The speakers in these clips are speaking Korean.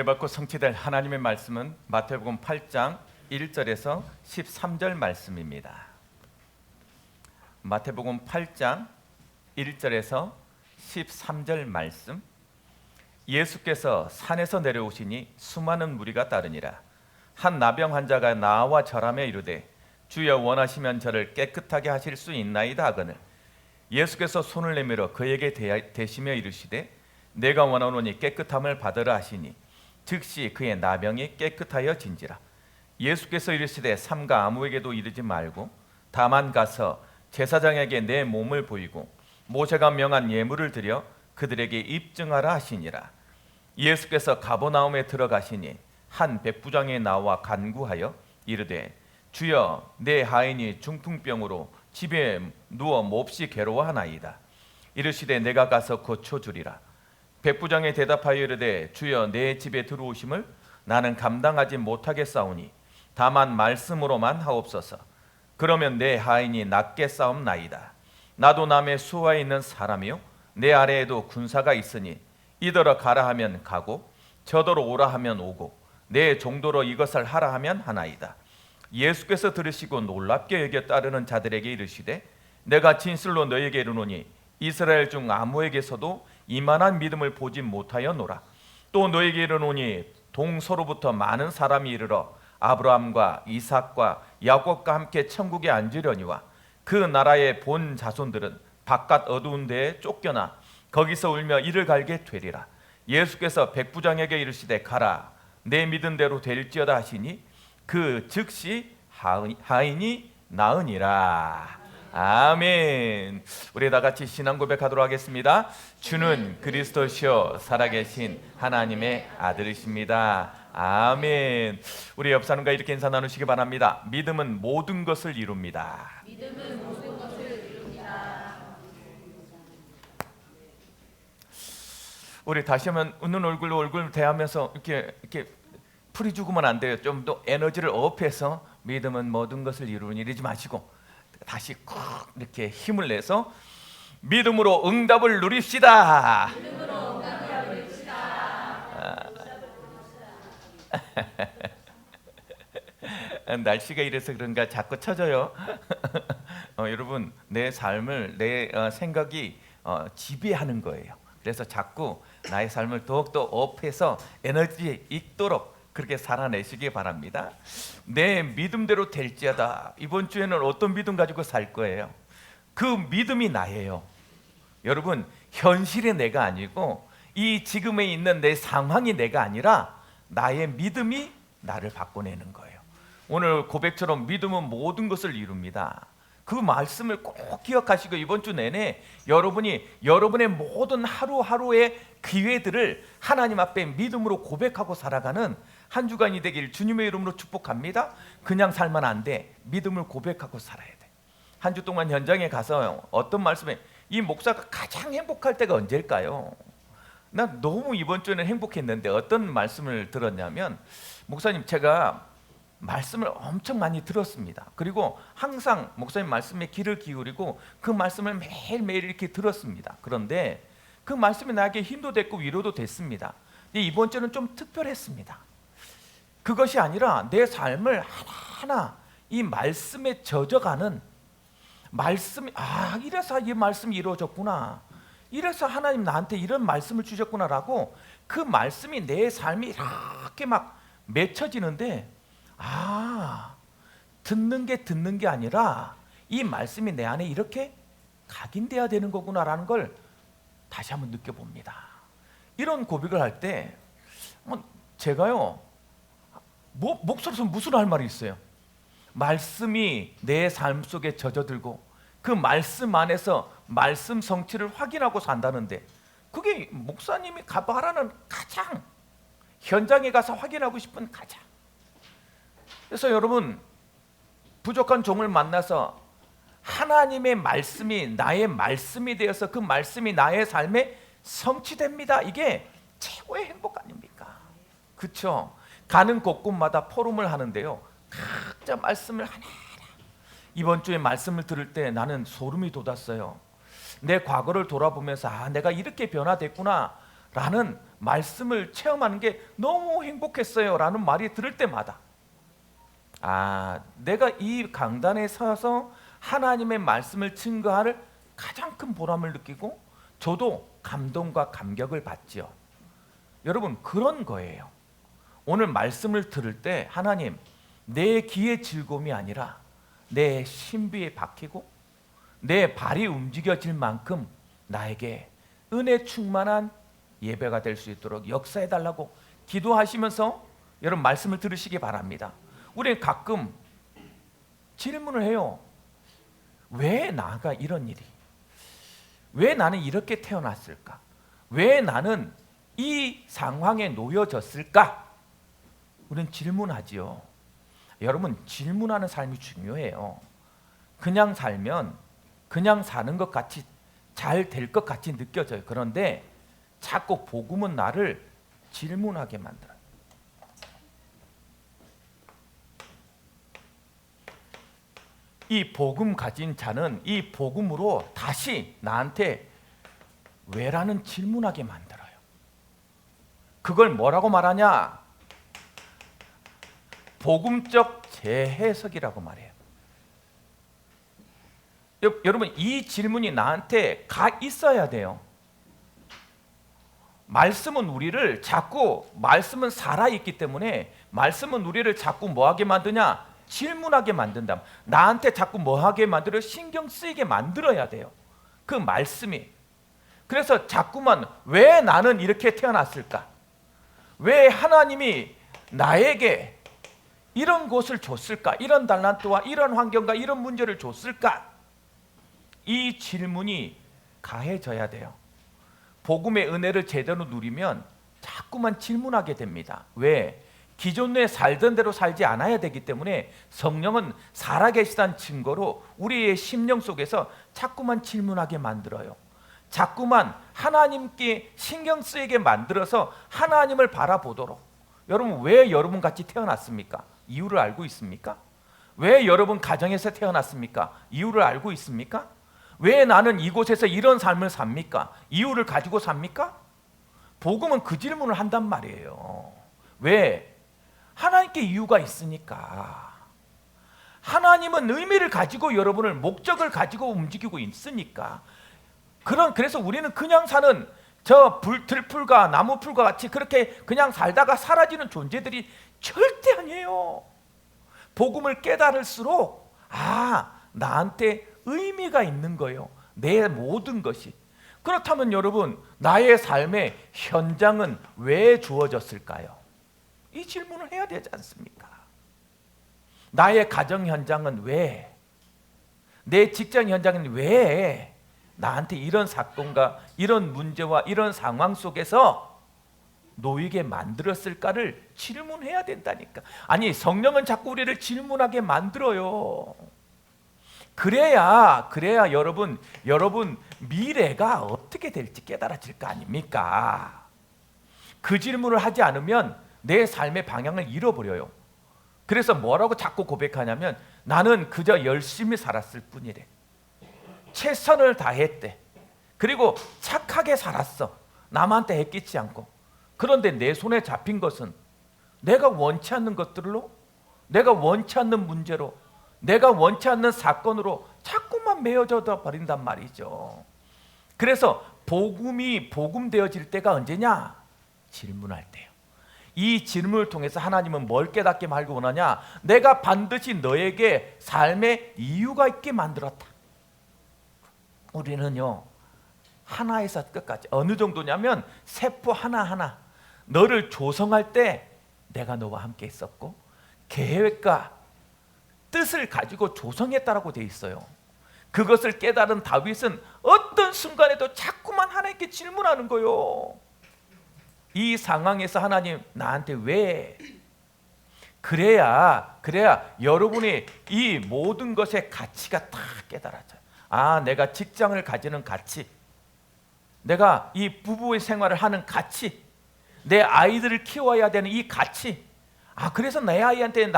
은혜 받고 성취될 하나님의 말씀은 마태복음 8장 1절에서 13절 말씀입니다. 마태복음 8장 1절에서 13절 말씀. 예수께서 산에서 내려오시니 수많은 무리가 따르니라. 한 나병 환자가 나와 절하며 이르되 주여 원하시면 저를 깨끗하게 하실 수 있나이다 하거늘 예수께서 손을 내밀어 그에게 대시며 이르시되 내가 원하노니 깨끗함을 받으라 하시니 즉시 그의 나병이 깨끗하여 진지라. 예수께서 이르시되 삼가 아무에게도 이르지 말고 다만 가서 제사장에게 내 몸을 보이고 모세가 명한 예물을 드려 그들에게 입증하라 하시니라. 예수께서 가버나움에 들어가시니 한 백부장이 나와 간구하여 이르되 주여 내 하인이 중풍병으로 집에 누워 몹시 괴로워하나이다. 이르시되 내가 가서 고쳐주리라. 백부장이 대답하여 이르되 주여 내 집에 들어오심을 나는 감당하지 못하겠사오니 다만 말씀으로만 하옵소서. 그러면 내 하인이 낫게 싸움나이다. 나도 남의 수하에 있는 사람이요 내 아래에도 군사가 있으니 이더러 가라 하면 가고 저더러 오라 하면 오고 내 종도로 이것을 하라 하면 하나이다. 예수께서 들으시고 놀랍게 여겨 따르는 자들에게 이르시되 내가 진실로 너희에게 이르노니 이스라엘 중 아무에게서도 이만한 믿음을 보지 못하였노라. 또 너희에게 이르노니 동서로부터 많은 사람이 이르러 아브라함과 이삭과 야곱과 함께 천국에 앉으려니와 그 나라의 본 자손들은 바깥 어두운 데에 쫓겨나 거기서 울며 이를 갈게 되리라. 예수께서 백부장에게 이르시되 가라 내 믿은 대로 될지어다 하시니 그 즉시 하인이 나으니라. 아멘. 우리 다 같이 신앙 고백하도록 하겠습니다. 주는 그리스도시요 살아계신 하나님의 아들이십니다. 아멘. 우리 옆 사람과 이렇게 인사 나누시기 바랍니다. 믿음은 모든 것을 이룹니다. 믿음은 모든 것을 이룹니다. 우리 다시 한번 웃는 얼굴로 얼굴 대하면서 이렇게 풀이 죽으면 안 돼요. 좀 더 에너지를 업해서 믿음은 모든 것을 이루니 이러지 마시고 다시 꾹 이렇게 힘을 내서 믿음으로 응답을 누립시다. 믿음으로 응답을 누립시다. 날씨가 이래서 그런가 자꾸 쳐져요. 여러분 내 삶을 내 생각이 지배하는 거예요. 그래서 자꾸 나의 삶을 더욱더 업해서 에너지 있도록 그렇게 살아내시기 바랍니다. 내 믿음대로 될지어다. 이번 주에는 어떤 믿음 가지고 살 거예요? 그 믿음이 나예요. 여러분 현실의 내가 아니고 이 지금에 있는 내 상황이 내가 아니라 나의 믿음이 나를 바꿔내는 거예요. 오늘 고백처럼 믿음은 모든 것을 이룹니다. 그 말씀을 꼭 기억하시고 이번 주 내내 여러분이 여러분의 모든 하루하루의 기회들을 하나님 앞에 믿음으로 고백하고 살아가는 한 주간이 되길 주님의 이름으로 축복합니다. 그냥 살면 안 돼. 믿음을 고백하고 살아야 돼. 한 주 동안 현장에 가서 어떤 말씀에 이 목사가 가장 행복할 때가 언제일까요? 난 너무 이번 주에는 행복했는데 어떤 말씀을 들었냐면 목사님 제가 말씀을 엄청 많이 들었습니다. 그리고 항상 목사님 말씀에 귀를 기울이고 그 말씀을 매일매일 이렇게 들었습니다. 그런데 그 말씀이 나에게 힘도 됐고 위로도 됐습니다. 이번 주는 좀 특별했습니다. 그것이 아니라 내 삶을 하나하나 이 말씀에 젖어가는 말씀이 이래서 이 말씀이 이루어졌구나. 이래서 하나님 나한테 이런 말씀을 주셨구나라고 그 말씀이 내 삶이 이렇게 막 맺혀지는데 듣는 게 아니라 이 말씀이 내 안에 이렇게 각인돼야 되는 거구나라는 걸 다시 한번 느껴봅니다. 이런 고백을 할 때 제가요 목소리에서 무슨 할 말이 있어요? 말씀이 내 삶 속에 젖어들고 그 말씀 안에서 말씀 성취를 확인하고 산다는데 그게 목사님이 바라는 가장 현장에 가서 확인하고 싶은 가장. 그래서 여러분 부족한 종을 만나서 하나님의 말씀이 나의 말씀이 되어서 그 말씀이 나의 삶에 성취됩니다. 이게 최고의 행복 아닙니까? 그렇죠? 가는 곳곳마다 포럼을 하는데요. 각자 말씀을 하나하나 이번 주에 말씀을 들을 때 나는 소름이 돋았어요. 내 과거를 돌아보면서 내가 이렇게 변화됐구나 라는 말씀을 체험하는 게 너무 행복했어요 라는 말이 들을 때마다 내가 이 강단에 서서 하나님의 말씀을 증거할 가장 큰 보람을 느끼고 저도 감동과 감격을 받지요. 여러분, 그런 거예요. 오늘 말씀을 들을 때 하나님, 내 귀의 즐거움이 아니라 내 신비에 박히고 내 발이 움직여질 만큼 나에게 은혜 충만한 예배가 될 수 있도록 역사해 달라고 기도하시면서 여러분 말씀을 들으시기 바랍니다. 우리는 가끔 질문을 해요. 왜 나가 이런 일이? 왜 나는 이렇게 태어났을까? 왜 나는 이 상황에 놓여졌을까? 우리는 질문하지요. 여러분, 질문하는 삶이 중요해요. 그냥 살면 그냥 사는 것 같이 잘 될 것 같이 느껴져요. 그런데 자꾸 복음은 나를 질문하게 만들어요. 이 복음 가진 자는 이 복음으로 다시 나한테 왜라는 질문하게 만들어요. 그걸 뭐라고 말하냐? 복음적 재해석이라고 말해요. 여러분, 이 질문이 나한테 가 있어야 돼요. 말씀은 우리를 자꾸, 말씀은 살아있기 때문에 말씀은 우리를 자꾸 뭐하게 만드냐? 질문하게 만든다. 나한테 자꾸 뭐하게 만들어? 신경 쓰이게 만들어야 돼요. 그 말씀이. 그래서 자꾸만 왜 나는 이렇게 태어났을까? 왜 하나님이 나에게 이런 것을 줬을까? 이런 달란트와 이런 환경과 이런 문제를 줬을까? 이 질문이 가해져야 돼요. 복음의 은혜를 제대로 누리면 자꾸만 질문하게 됩니다. 왜? 기존에 살던 대로 살지 않아야 되기 때문에 성령은 살아계시다는 증거로 우리의 심령 속에서 자꾸만 질문하게 만들어요. 자꾸만 하나님께 신경 쓰이게 만들어서 하나님을 바라보도록. 여러분, 왜 여러분 같이 태어났습니까? 이유를 알고 있습니까? 왜 여러분 가정에서 태어났습니까? 이유를 알고 있습니까? 왜 나는 이곳에서 이런 삶을 삽니까? 이유를 가지고 삽니까? 복음은 그 질문을 한단 말이에요. 왜? 하나님께 이유가 있으니까. 하나님은 의미를 가지고 여러분을, 목적을 가지고 움직이고 있으니까. 그래서 우리는 그냥 사는 저 들풀과 나무풀과 같이 그렇게 그냥 살다가 사라지는 존재들이 절대 아니에요. 복음을 깨달을수록 나한테 의미가 있는 거예요. 내 모든 것이. 그렇다면 여러분, 나의 삶의 현장은 왜 주어졌을까요? 이 질문을 해야 되지 않습니까? 나의 가정 현장은 왜? 내 직장 현장은 왜 나한테 이런 사건과 이런 문제와 이런 상황 속에서 놓이게 만들었을까를 질문해야 된다니까. 아니, 성령은 자꾸 우리를 질문하게 만들어요. 그래야 여러분 미래가 어떻게 될지 깨달아질 거 아닙니까? 그 질문을 하지 않으면 내 삶의 방향을 잃어버려요. 그래서 뭐라고 자꾸 고백하냐면 나는 그저 열심히 살았을 뿐이래. 최선을 다했대. 그리고 착하게 살았어. 남한테 해끼지 않고. 그런데 내 손에 잡힌 것은 내가 원치 않는 것들로, 내가 원치 않는 문제로, 내가 원치 않는 사건으로 자꾸만 메어져 버린단 말이죠. 그래서 복음이 복음되어질 때가 언제냐? 질문할 때요. 이 질문을 통해서 하나님은 뭘 깨닫게 말고 원하냐? 내가 반드시 너에게 삶의 이유가 있게 만들었다. 우리는요, 하나에서 끝까지 어느 정도냐면 세포 하나하나 너를 조성할 때 내가 너와 함께 있었고 계획과 뜻을 가지고 조성했다라고 돼 있어요. 그것을 깨달은 다윗은 어떤 순간에도 자꾸만 하나님께 질문하는 거예요. 이 상황에서 하나님 나한테 왜? 그래야 여러분이 이 모든 것의 가치가 다 깨달아져요. 내가 직장을 가지는 가치, 내가 이 부부의 생활을 하는 가치, 내 아이들을 키워야 되는 이 가치. 그래서 내 아이한테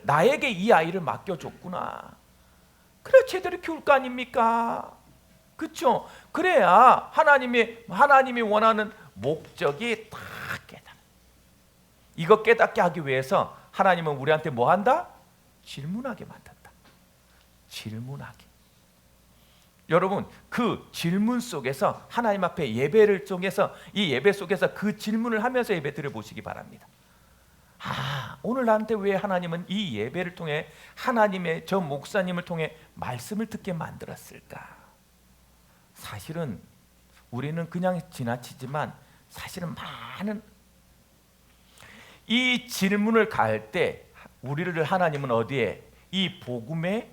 나에게 이 아이를 맡겨줬구나. 그래 제대로 키울 거 아닙니까? 그렇죠? 그래야 하나님이 원하는 목적이 다 깨달아. 이거 깨닫게 하기 위해서 하나님은 우리한테 뭐 한다? 질문하게 만든다. 질문하게. 여러분, 그 질문 속에서 하나님 앞에 예배를 통해서 이 예배 속에서 그 질문을 하면서 예배 드려보시기 바랍니다. 오늘 나한테 왜 하나님은 이 예배를 통해 하나님의 저 목사님을 통해 말씀을 듣게 만들었을까? 사실은 우리는 그냥 지나치지만 사실은 많은 이 질문을 갈 때 우리를 하나님은 어디에? 이 복음에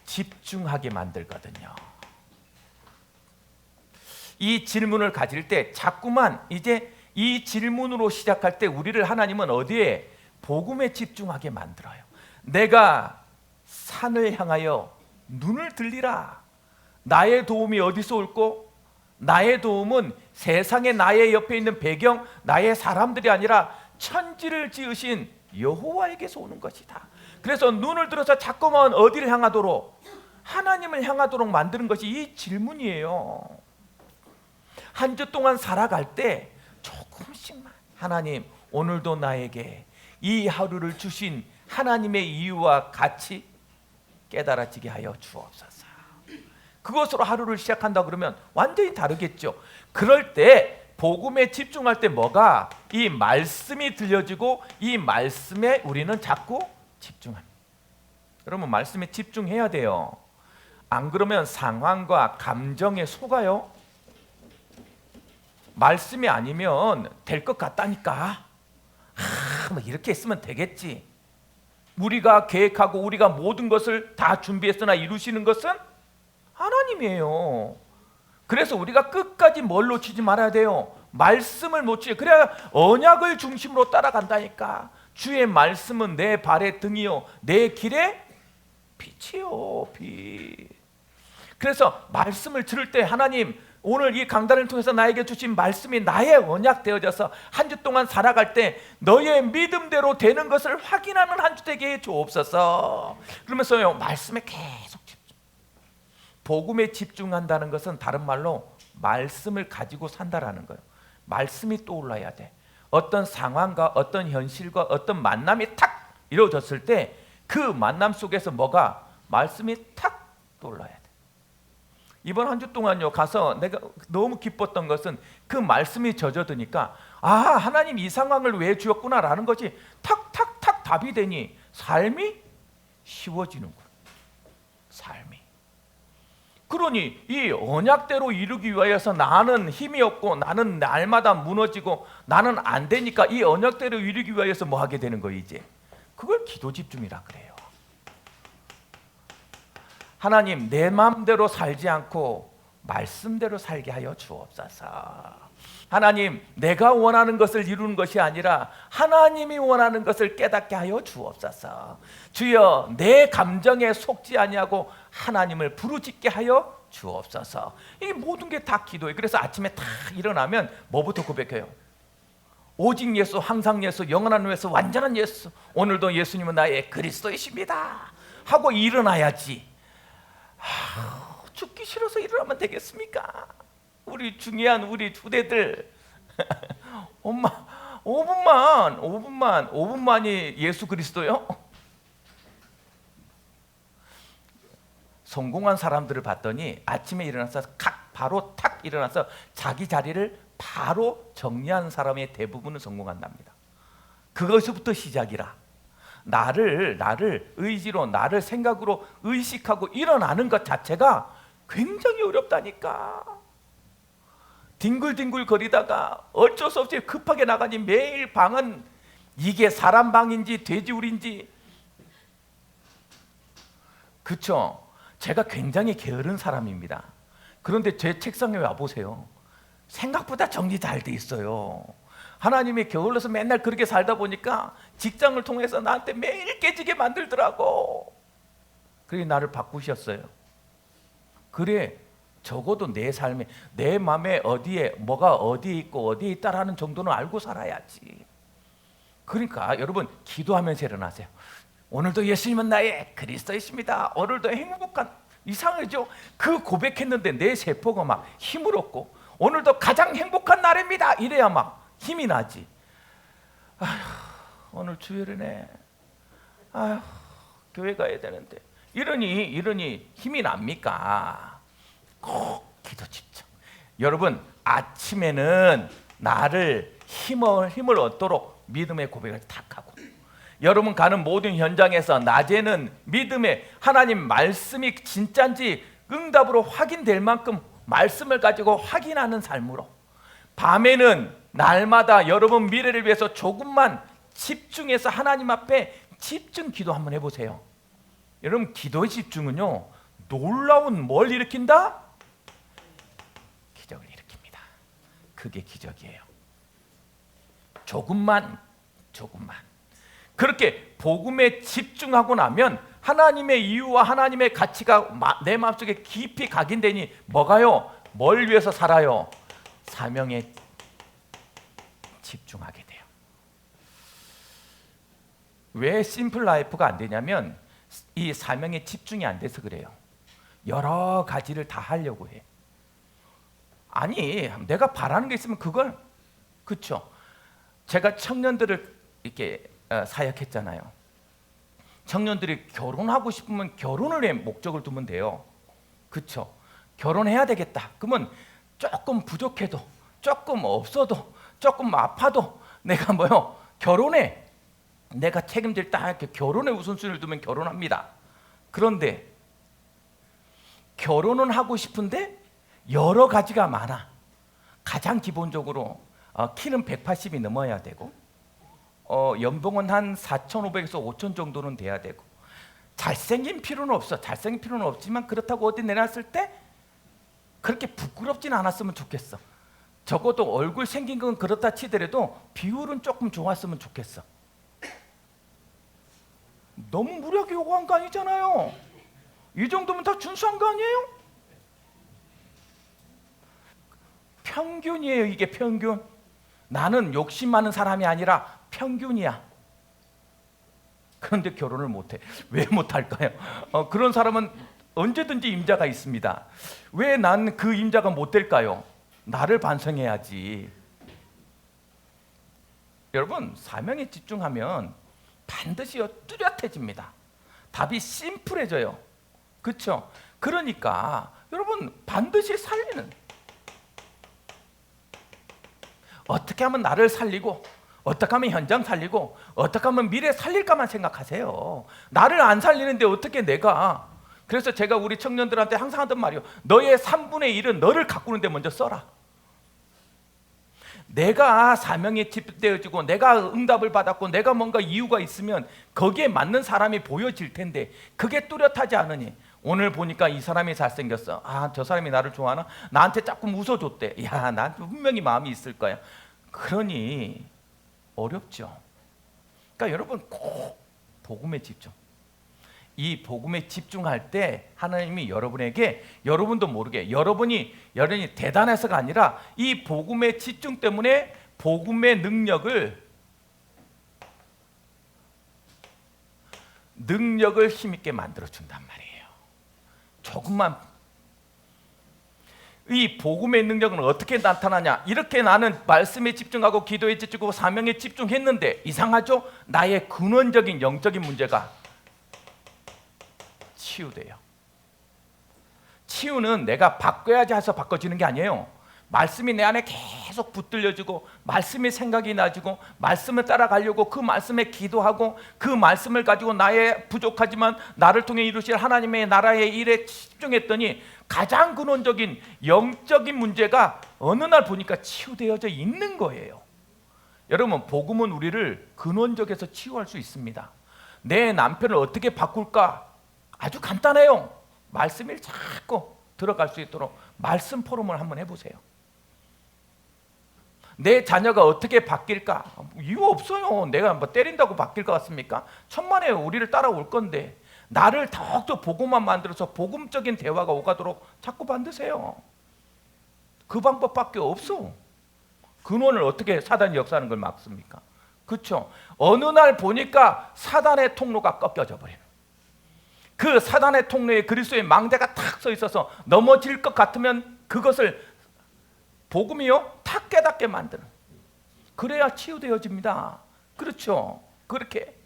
집중하게 만들거든요. 이 질문을 가질 때 자꾸만 이제 이 질문으로 시작할 때 우리를 하나님은 어디에? 복음에 집중하게 만들어요. 내가 산을 향하여 눈을 들리라. 나의 도움이 어디서 올고? 나의 도움은 세상에 나의 옆에 있는 배경, 나의 사람들이 아니라 천지를 지으신 여호와에게서 오는 것이다. 그래서 눈을 들어서 자꾸만 어디를 향하도록? 하나님을 향하도록 만드는 것이 이 질문이에요. 한 주 동안 살아갈 때 조금씩만 하나님, 오늘도 나에게 이 하루를 주신 하나님의 이유와 가치 깨달아지게 하여 주옵소서. 그것으로 하루를 시작한다 그러면 완전히 다르겠죠. 그럴 때 복음에 집중할 때 뭐가? 이 말씀이 들려지고 이 말씀에 우리는 자꾸 집중합니다. 여러분, 말씀에 집중해야 돼요. 안 그러면 상황과 감정에 속아요. 말씀이 아니면 될 것 같다니까. 뭐 이렇게 했으면 되겠지. 우리가 계획하고 우리가 모든 것을 다 준비했으나 이루시는 것은 하나님이에요. 그래서 우리가 끝까지 뭘 놓치지 말아야 돼요? 말씀을 놓치지. 그래야 언약을 중심으로 따라간다니까. 주의 말씀은 내 발의 등이요 내 길의 빛이요 빛. 그래서 말씀을 들을 때 하나님, 오늘 이 강단을 통해서 나에게 주신 말씀이 나의 언약 되어져서 한 주 동안 살아갈 때 너의 믿음대로 되는 것을 확인하는 한 주 되게 해 주옵소서. 그러면서요, 말씀에 계속 집중. 복음에 집중한다는 것은 다른 말로 말씀을 가지고 산다라는 거예요. 말씀이 떠올라야 돼. 어떤 상황과 어떤 현실과 어떤 만남이 탁 이루어졌을 때 그 만남 속에서 뭐가? 말씀이 탁 떠올라야 돼. 이번 한 주 동안요 가서 내가 너무 기뻤던 것은 그 말씀이 젖어드니까 하나님 이 상황을 왜 주었구나라는 것이 탁탁탁 답이 되니 삶이 쉬워지는군. 삶이. 그러니 이 언약대로 이루기 위하여서 나는 힘이 없고 나는 날마다 무너지고 나는 안 되니까 이 언약대로 이루기 위하여서 뭐 하게 되는 거예요 이제? 그걸 기도 집중이라 그래요. 하나님, 내 마음대로 살지 않고 말씀대로 살게 하여 주옵소서. 하나님, 내가 원하는 것을 이루는 것이 아니라 하나님이 원하는 것을 깨닫게 하여 주옵소서. 주여, 내 감정에 속지 아니하고 하나님을 부르짖게 하여 주옵소서. 이 모든 게 다 기도예요. 그래서 아침에 딱 일어나면 뭐부터 고백해요? 오직 예수, 항상 예수, 영원한 예수, 완전한 예수. 오늘도 예수님은 나의 그리스도이십니다 하고 일어나야지. 죽기 싫어서 일어나면 되겠습니까? 우리 중요한 우리 후대들 엄마 5분만이 예수 그리스도요? 성공한 사람들을 봤더니 아침에 일어나서 바로 탁 일어나서 자기 자리를 바로 정리한 사람의 대부분은 성공한답니다. 그것부터 시작이라. 나를 의지로, 나를 생각으로 의식하고 일어나는 것 자체가 굉장히 어렵다니까. 뒹굴뒹굴 거리다가 어쩔 수 없이 급하게 나가니 매일 방은 이게 사람 방인지 돼지우리인지. 그쵸? 제가 굉장히 게으른 사람입니다. 그런데 제 책상에 와보세요. 생각보다 정리 잘 돼 있어요. 하나님이 게을러서 맨날 그렇게 살다 보니까 직장을 통해서 나한테 매일 깨지게 만들더라고. 그래 나를 바꾸셨어요. 그래 적어도 내 삶에 내 마음에 어디에 뭐가 어디에 있고 어디에 있다라는 정도는 알고 살아야지. 그러니까 여러분 기도하면서 일어나세요. 오늘도 예수님은 나의 그리스도이십니다. 오늘도 행복한 이상하죠? 그 고백했는데 내 세포가 막 힘을 얻고 오늘도 가장 행복한 날입니다. 이래야 막 힘이 나지. 아휴, 오늘 주일이네. 아휴, 교회 가야 되는데. 이러니 힘이 납니까? 꼭 기도 집중. 여러분, 아침에는 나를 힘을 얻도록 믿음의 고백을 탁 하고, 여러분 가는 모든 현장에서 낮에는 믿음의 하나님 말씀이 진짜인지 응답으로 확인될 만큼 말씀을 가지고 확인하는 삶으로, 밤에는 날마다 여러분 미래를 위해서 조금만 집중해서 하나님 앞에 집중 기도 한번 해보세요. 여러분, 기도의 집중은요, 놀라운 뭘 일으킨다? 기적을 일으킵니다. 그게 기적이에요. 조금만 그렇게 복음에 집중하고 나면 하나님의 이유와 하나님의 가치가 내 마음속에 깊이 각인되니 뭐가요? 뭘 위해서 살아요? 사명에 집중하게 돼요. 왜 심플 라이프가 안 되냐면 이 사명에 집중이 안 돼서 그래요. 여러 가지를 다 하려고 해. 아니, 내가 바라는 게 있으면 그걸, 그렇죠? 제가 청년들을 이렇게 사역했잖아요. 청년들이 결혼하고 싶으면 결혼을 해 목적을 두면 돼요. 그렇죠? 결혼해야 되겠다. 그러면 조금 부족해도, 조금 없어도, 조금 아파도 내가 결혼해. 내가 책임질 딱 이렇게 결혼의 우선순위를 두면 결혼합니다. 그런데 결혼은 하고 싶은데 여러 가지가 많아. 가장 기본적으로 키는 180이 넘어야 되고, 연봉은 한 4,500에서 5,000 정도는 돼야 되고, 잘생긴 필요는 없어. 잘생긴 필요는 없지만 그렇다고 어디 내놨을 때 그렇게 부끄럽진 않았으면 좋겠어. 적어도 얼굴 생긴 건 그렇다 치더라도 비율은 조금 좋았으면 좋겠어. 너무 무리하게 요구한 거 아니잖아요. 이 정도면 다 준수한 거 아니에요? 평균이에요. 이게 평균. 나는 욕심 많은 사람이 아니라 평균이야. 그런데 결혼을 못해. 왜 못할까요? 그런 사람은 언제든지 임자가 있습니다. 왜 난 그 임자가 못 될까요? 나를 반성해야지. 여러분, 사명에 집중하면 반드시 뚜렷해집니다. 답이 심플해져요. 그렇죠? 그러니까 여러분, 반드시 살리는, 어떻게 하면 나를 살리고, 어떻게 하면 현장 살리고, 어떻게 하면 미래 살릴까만 생각하세요. 나를 안 살리는데 어떻게 내가. 그래서 제가 우리 청년들한테 항상 하던 말이요, 너의 3분의 1은 너를 가꾸는 데 먼저 써라. 내가 사명에 집중되어지고 내가 응답을 받았고 내가 뭔가 이유가 있으면 거기에 맞는 사람이 보여질 텐데 그게 뚜렷하지 않으니, 오늘 보니까 이 사람이 잘생겼어. 아, 저 사람이 나를 좋아하나? 나한테 자꾸 웃어줬대. 야, 나한테 분명히 마음이 있을 거야. 그러니 어렵죠. 그러니까 여러분, 꼭 복음에 집중. 이 복음에 집중할 때 하나님이 여러분에게, 여러분도 모르게 여러분이 대단해서가 아니라 이 복음의 집중 때문에 복음의 능력을 힘있게 만들어준단 말이에요. 조금만. 이 복음의 능력은 어떻게 나타나냐? 이렇게 나는 말씀에 집중하고 기도에 집중하고 사명에 집중했는데 이상하죠? 나의 근원적인 영적인 문제가 치유돼요. 치유는 내가 바꿔야지 해서 바꿔지는 게 아니에요. 말씀이 내 안에 계속 붙들려지고 말씀의 생각이 나지고 말씀을 따라가려고 그 말씀에 기도하고 그 말씀을 가지고 나의 부족하지만 나를 통해 이루실 하나님의 나라의 일에 집중했더니 가장 근원적인 영적인 문제가 어느 날 보니까 치유되어져 있는 거예요. 여러분, 복음은 우리를 근원적에서 치유할 수 있습니다. 내 남편을 어떻게 바꿀까? 아주 간단해요. 말씀을 자꾸 들어갈 수 있도록 말씀 포럼을 한번 해보세요. 내 자녀가 어떻게 바뀔까? 이유 없어요. 내가 때린다고 바뀔 것 같습니까? 천만에 우리를 따라올 건데 나를 더욱더 복음만 만들어서 복음적인 대화가 오가도록 자꾸 만드세요. 그 방법밖에 없어. 근원을 어떻게 사단이 역사하는 걸 막습니까? 그렇죠? 어느 날 보니까 사단의 통로가 꺾여져 버려요. 그 사단의 통로에 그리스도의 망대가 탁 서 있어서 넘어질 것 같으면 그것을 복음이요 다 깨닫게 만드는, 그래야 치유되어집니다. 그렇죠? 그렇게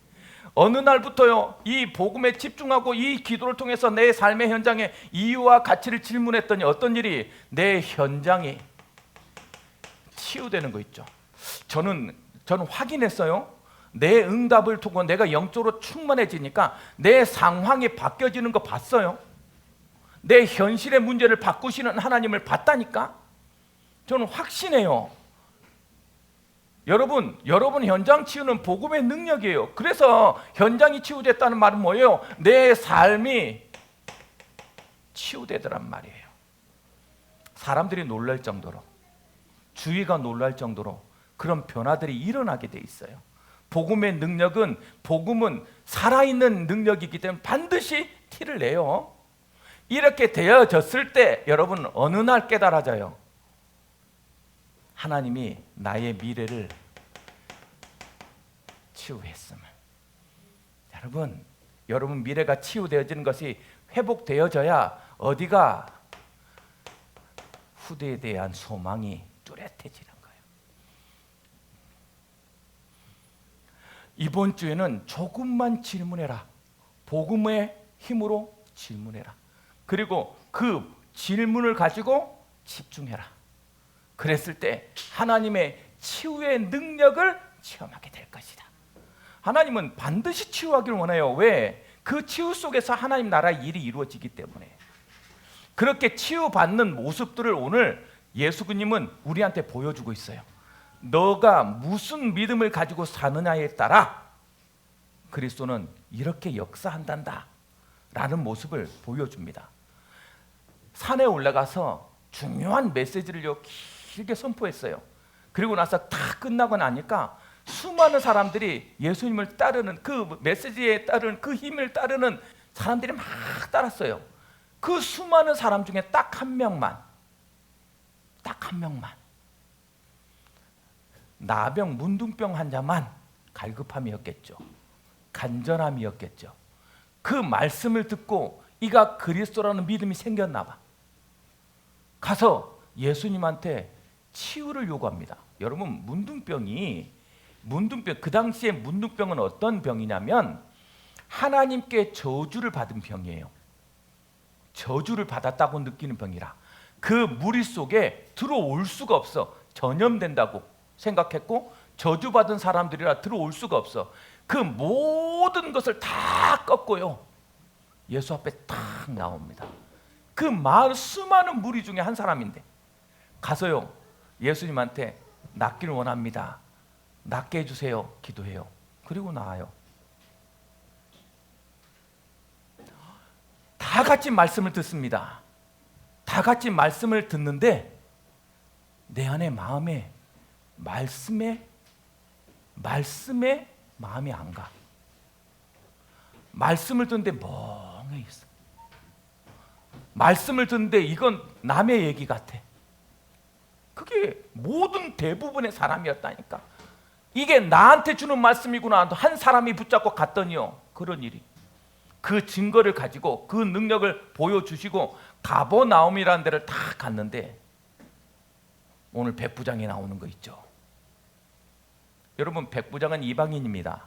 어느 날부터요 이 복음에 집중하고 이 기도를 통해서 내 삶의 현장에 이유와 가치를 질문했더니 어떤 일이, 내 현장이 치유되는 거 있죠. 저는 확인했어요. 내 응답을 두고 내가 영적으로 충만해지니까 내 상황이 바뀌어지는 거 봤어요. 내 현실의 문제를 바꾸시는 하나님을 봤다니까. 저는 확신해요. 여러분 현장 치유는 복음의 능력이에요. 그래서 현장이 치유됐다는 말은 뭐예요? 내 삶이 치유되더란 말이에요. 사람들이 놀랄 정도로, 주위가 놀랄 정도로 그런 변화들이 일어나게 돼 있어요. 복음의 능력은, 복음은 살아있는 능력이기 때문에 반드시 티를 내요. 이렇게 되어졌을 때 여러분 어느 날 깨달아져요. 하나님이 나의 미래를 치유했음을. 여러분 미래가 치유되어지는 것이 회복되어져야 어디가 후대에 대한 소망이 뚜렷해지는 거예요. 이번 주에는 조금만 질문해라. 복음의 힘으로 질문해라. 그리고 그 질문을 가지고 집중해라. 그랬을 때 하나님의 치유의 능력을 체험하게 될 것이다. 하나님은 반드시 치유하기를 원해요. 왜? 그 치유 속에서 하나님 나라의 일이 이루어지기 때문에. 그렇게 치유받는 모습들을 오늘 예수님은 우리한테 보여주고 있어요. 너가 무슨 믿음을 가지고 사느냐에 따라 그리스도는 이렇게 역사한단다 라는 모습을 보여줍니다. 산에 올라가서 중요한 메시지를 길게 선포했어요. 그리고 나서 다 끝나고 나니까 수많은 사람들이 예수님을 따르는, 그 메시지에 따르는, 그 힘을 따르는 사람들이 막 따랐어요. 그 수많은 사람 중에 딱 한 명만 나병, 문둥병 환자만 갈급함이었겠죠. 간절함이었겠죠. 그 말씀을 듣고 이가 그리스도라는 믿음이 생겼나 봐. 가서 예수님한테 치유를 요구합니다. 여러분 그 당시에 문둥병은 어떤 병이냐면 하나님께 저주를 받은 병이에요. 저주를 받았다고 느끼는 병이라 그 무리 속에 들어올 수가 없어. 전염된다고 생각했고 저주받은 사람들이라 들어올 수가 없어. 그 모든 것을 다 꺾고요 예수 앞에 딱 나옵니다. 그 수많은 무리 중에 한 사람인데 가서요 예수님한테 낫기를 원합니다. 낫게 해주세요. 기도해요. 그리고 나와요. 다 같이 말씀을 듣습니다. 다 같이 말씀을 듣는데 내 안에 마음에 말씀에 마음이 안 가. 말씀을 듣는데 멍해 있어. 말씀을 듣는데 이건 남의 얘기 같아. 그게 모든 대부분의 사람이었다니까. 이게 나한테 주는 말씀이구나. 한 사람이 붙잡고 갔더니요 그런 일이. 그 증거를 가지고 그 능력을 보여주시고 가버나움이라는 데를 다 갔는데 오늘 백부장이 나오는 거 있죠. 여러분 백부장은 이방인입니다.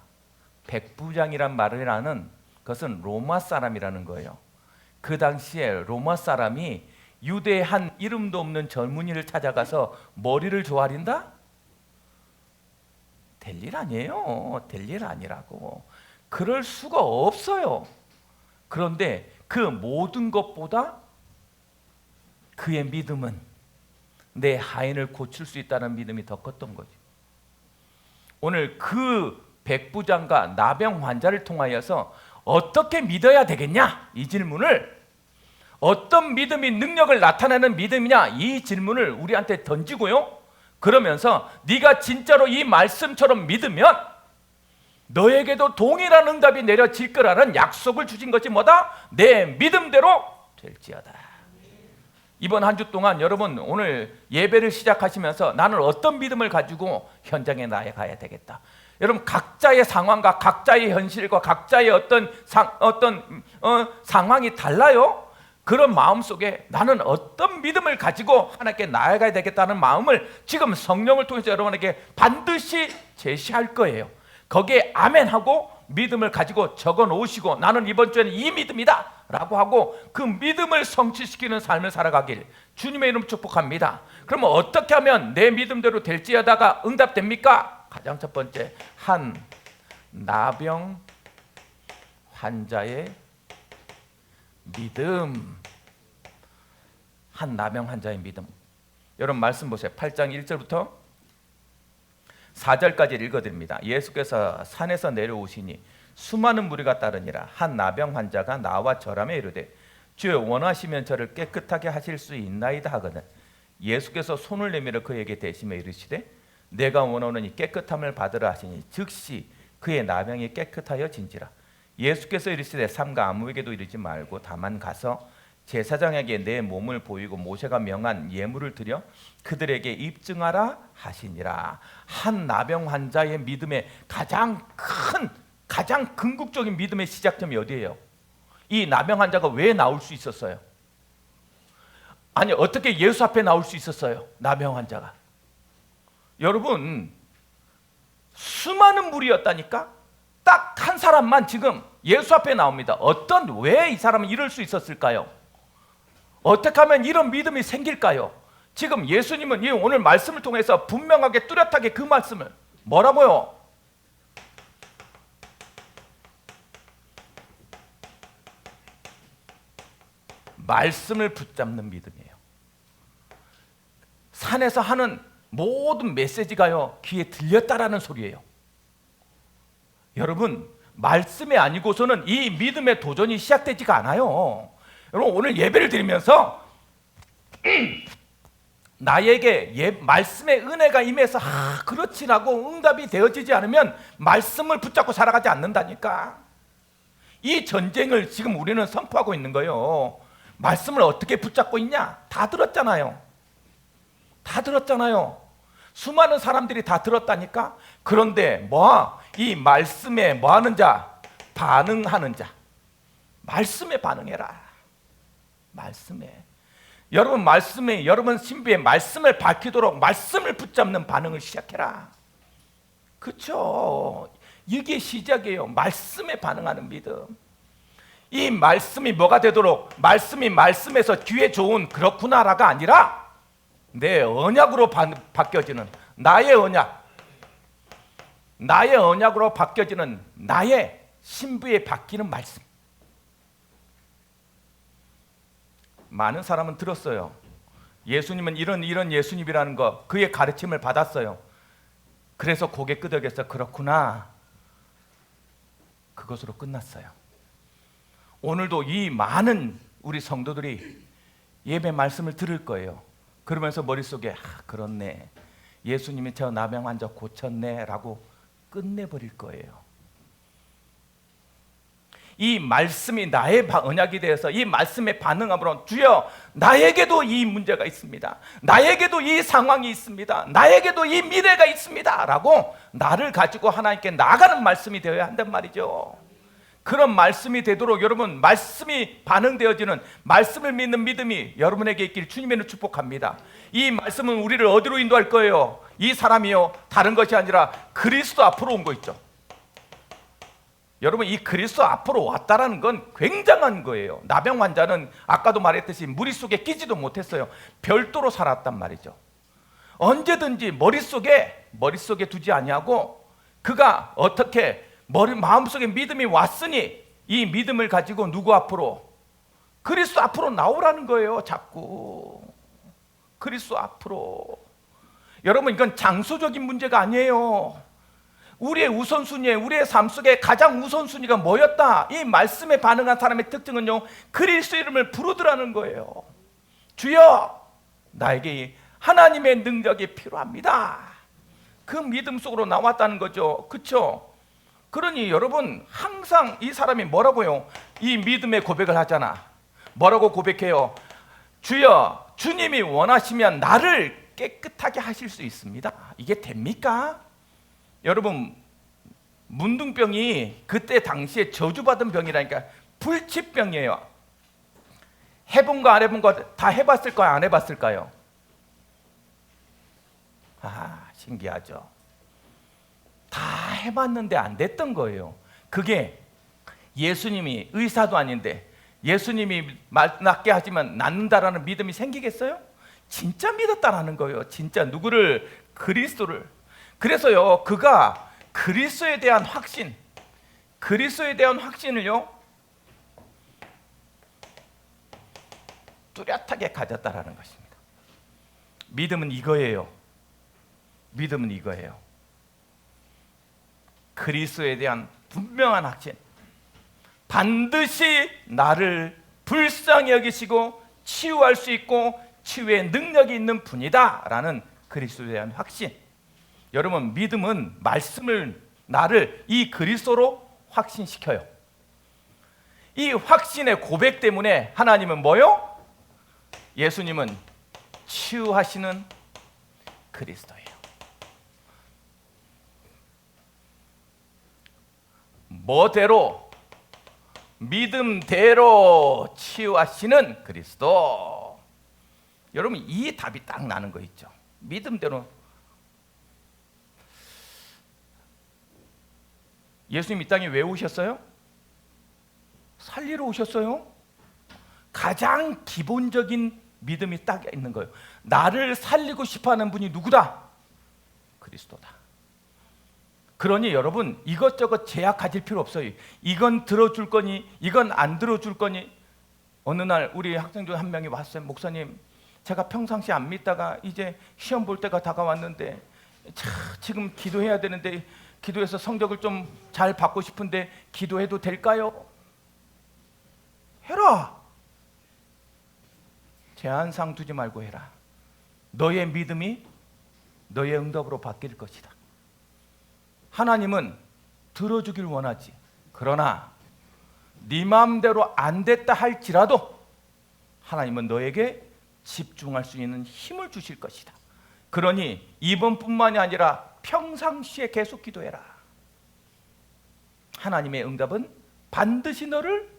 백부장이란 말을 하는 것은 로마 사람이라는 거예요. 그 당시에 로마 사람이 유대의 한 이름도 없는 젊은이를 찾아가서 머리를 조아린다? 될 일 아니에요. 될 일 아니라고. 그럴 수가 없어요. 그런데 그 모든 것보다 그의 믿음은 내 하인을 고칠 수 있다는 믿음이 더 컸던 거죠. 오늘 그 백부장과 나병 환자를 통하여서 어떻게 믿어야 되겠냐? 이 질문을, 어떤 믿음이 능력을 나타내는 믿음이냐? 이 질문을 우리한테 던지고요. 그러면서 네가 진짜로 이 말씀처럼 믿으면 너에게도 동일한 응답이 내려질 거라는 약속을 주신 것이 뭐다? 내 믿음대로 될지어다. 이번 한 주 동안 여러분 오늘 예배를 시작하시면서 나는 어떤 믿음을 가지고 현장에 나아가야 되겠다. 여러분 각자의 상황과 각자의 현실과 각자의 어떤 상황이 달라요. 그런 마음 속에 나는 어떤 믿음을 가지고 하나님께 나아가야 되겠다는 마음을 지금 성령을 통해서 여러분에게 반드시 제시할 거예요. 거기에 아멘하고 믿음을 가지고 적어 놓으시고 나는 이번 주에는 이 믿음이다 라고 하고 그 믿음을 성취시키는 삶을 살아가길 주님의 이름 축복합니다. 그러면 어떻게 하면 내 믿음대로 될지하다가 응답됩니까? 가장 첫 번째, 한 나병 환자의 믿음. 한 나병 환자의 믿음. 여러분 말씀 보세요. 8장 1절부터 4절까지 읽어드립니다. 예수께서 산에서 내려오시니 수많은 무리가 따르니라. 한 나병 환자가 나와 절하며 이르되 주여 원하시면 저를 깨끗하게 하실 수 있나이다 하거든 예수께서 손을 내밀어 그에게 대시며 이르시되 내가 원하는 이 깨끗함을 받으라 하시니 즉시 그의 나병이 깨끗하여 진지라. 예수께서 이르시되 삼가 아무에게도 이르지 말고 다만 가서 제사장에게 내 몸을 보이고 모세가 명한 예물을 드려 그들에게 입증하라 하시니라. 한 나병 환자의 믿음의 가장 궁극적인 믿음의 시작점이 어디예요? 이 나병 환자가 왜 나올 수 있었어요? 아니 어떻게 예수 앞에 나올 수 있었어요? 나병 환자가. 여러분 수많은 무리였다니까? 딱 한 사람만 지금 예수 앞에 나옵니다. 왜 이 사람은 이럴 수 있었을까요? 어떻게 하면 이런 믿음이 생길까요? 지금 예수님은 이 오늘 말씀을 통해서 분명하게 뚜렷하게 그 말씀을 뭐라고요? 말씀을 붙잡는 믿음이에요. 산에서 하는 모든 메시지가요 귀에 들렸다라는 소리예요. 여러분 말씀이 아니고서는 이 믿음의 도전이 시작되지가 않아요. 여러분 오늘 예배를 드리면서 나에게 말씀의 은혜가 임해서 그렇지라고 응답이 되어지지 않으면 말씀을 붙잡고 살아가지 않는다니까. 이 전쟁을 지금 우리는 선포하고 있는 거예요. 말씀을 어떻게 붙잡고 있냐? 다 들었잖아요. 다 들었잖아요. 수많은 사람들이 다 들었다니까. 그런데 이 말씀에 뭐하는 자? 반응하는 자. 말씀에 반응해라. 말씀에. 여러분 신비의 말씀을 밝히도록 말씀을 붙잡는 반응을 시작해라. 그렇죠? 이게 시작이에요. 말씀에 반응하는 믿음. 이 말씀이 뭐가 되도록 말씀이 말씀에서 귀에 좋은 그렇구나라가 아니라 내 언약으로 바뀌어지는 나의 언약으로 바뀌어지는 나의 신부에 바뀌는 말씀. 많은 사람은 들었어요. 예수님은 이런 예수님이라는 거 그의 가르침을 받았어요. 그래서 고개 끄덕여서 그렇구나. 그것으로 끝났어요. 오늘도 이 많은 우리 성도들이 예배 말씀을 들을 거예요. 그러면서 머릿속에 그렇네. 예수님이 저 나병 환자 고쳤네 라고 끝내버릴 거예요. 이 말씀이 나의 언약이 되어서 이 말씀에 반응함으로 주여 나에게도 이 문제가 있습니다. 나에게도 이 상황이 있습니다. 나에게도 이 미래가 있습니다 라고 나를 가지고 하나님께 나가는 말씀이 되어야 한단 말이죠. 그런 말씀이 되도록 여러분 말씀이 반응되어지는 말씀을 믿는 믿음이 여러분에게 있길 주님의 축복합니다. 이 말씀은 우리를 어디로 인도할 거예요? 이 사람이요 다른 것이 아니라 그리스도 앞으로 온 거 있죠. 여러분 이 그리스도 앞으로 왔다라는 건 굉장한 거예요. 나병 환자는 아까도 말했듯이 무리 속에 끼지도 못했어요. 별도로 살았단 말이죠. 언제든지 머릿속에 두지 아니하고 그가 어떻게 마음속에 믿음이 왔으니 이 믿음을 가지고 누구 앞으로? 그리스도 앞으로 나오라는 거예요. 자꾸 그리스도 앞으로. 여러분 이건 장소적인 문제가 아니에요. 우리의 우선순위에 우리의 삶 속에 가장 우선순위가 뭐였다? 이 말씀에 반응한 사람의 특징은요 그리스도 이름을 부르더라는 거예요. 주여 나에게 하나님의 능력이 필요합니다. 그 믿음 속으로 나왔다는 거죠. 그렇죠? 그러니 여러분 항상 이 사람이 뭐라고요? 이 믿음의 고백을 하잖아. 뭐라고 고백해요? 주여 주님이 원하시면 나를 깨끗하게 하실 수 있습니다. 이게 됩니까? 여러분 문둥병이 그때 당시에 저주받은 병이라니까 불치병이에요. 해본 거 안 해본 거 다 해봤을까요? 안 해봤을까요? 신기하죠. 다 해봤는데 안 됐던 거예요. 그게 예수님이 의사도 아닌데 예수님이 말 낫게 하지만 낫는다라는 믿음이 생기겠어요? 진짜 믿었다라는 거예요. 진짜 누구를? 그리스도를. 그래서요, 그가 그리스도에 대한 확신, 그리스도에 대한 확신을요 뚜렷하게 가졌다라는 것입니다. 믿음은 이거예요. 믿음은 이거예요. 그리스도에 대한 분명한 확신. 반드시 나를 불쌍히 여기시고 치유할 수 있고 치유의 능력이 있는 분이다 라는 그리스도에 대한 확신. 여러분, 믿음은 말씀을, 나를 이 그리스도로 확신시켜요. 이 확신의 고백 때문에 하나님은 뭐요? 예수님은 치유하시는 그리스도예요. 뭐대로? 믿음대로 치유하시는 그리스도. 여러분, 이 답이 딱 나는 거 있죠. 믿음대로. 예수님 이 땅에 왜 오셨어요? 살리러 오셨어요. 가장 기본적인 믿음이 딱 있는 거예요. 나를 살리고 싶어하는 분이 누구다? 그리스도다. 그러니 여러분, 이것저것 제약 가질 필요 없어요. 이건 들어줄 거니 이건 안 들어줄 거니. 어느 날 우리 학생 중 한 명이 왔어요. 목사님, 제가 평상시 안 믿다가 이제 시험 볼 때가 다가왔는데 지금 기도해야 되는데 기도해서 성적을 좀 잘 받고 싶은데 기도해도 될까요? 해라. 제한상 두지 말고 해라. 너의 믿음이 너의 응답으로 바뀔 것이다. 하나님은 들어주길 원하지. 그러나 네 마음대로 안 됐다 할지라도 하나님은 너에게 집중할 수 있는 힘을 주실 것이다. 그러니 이번뿐만이 아니라 평상시에 계속 기도해라. 하나님의 응답은 반드시 너를